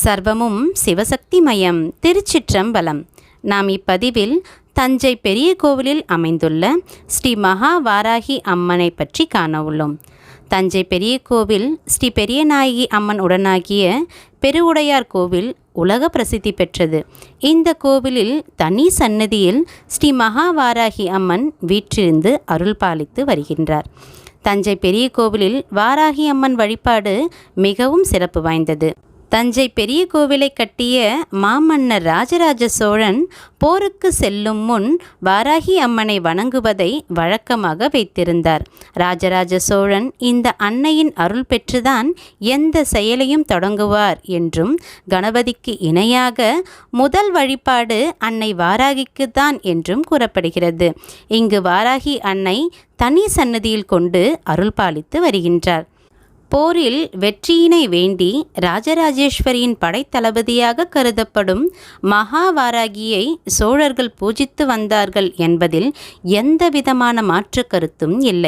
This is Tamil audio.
சர்வமும் சிவசக்திமயம். திருச்சிற்றம்பலம். நாம் இப்பதிவில் தஞ்சை பெரிய கோவிலில் அமைந்துள்ள ஸ்ரீ மகா வாராகி அம்மனை பற்றி காண உள்ளோம். தஞ்சை பெரிய கோவில் ஸ்ரீ பெரியநாயகி அம்மன் உடனாகிய பெருவுடையார் கோவில் உலக பிரசித்தி பெற்றது. இந்த கோவிலில் தனி சன்னதியில் ஸ்ரீ மகா வாராகி அம்மன் வீற்றிருந்து அருள் பாலித்து வருகின்றார். தஞ்சை பெரிய கோவிலில் வாராகி அம்மன் வழிபாடு மிகவும் சிறப்பு வாய்ந்தது. தஞ்சை பெரிய கோவிலை கட்டிய மாமன்னர் ராஜராஜ சோழன் போருக்கு செல்லும் முன் வாராகி அம்மனை வணங்குவதை வழக்கமாக வைத்திருந்தார். ராஜராஜ சோழன் இந்த அன்னையின் அருள் பெற்றுதான் எந்த செயலையும் தொடங்குவார் என்றும், கணபதிக்கு இணையாக முதல் வழிபாடு அன்னை வாராகிக்குத்தான் என்றும் கூறப்படுகிறது. இங்கு வாராகி அன்னை தனி சன்னதியில் கொண்டு அருள் பாலித்து வருகின்றார். போரில் வெற்றியினை வேண்டி ராஜராஜேஸ்வரியின் படைத்தளபதியாக கருதப்படும் மகாவாராகியை சோழர்கள் பூஜித்து வந்தார்கள் என்பதில் எந்தவிதமான மாற்று கருத்தும் இல்லை.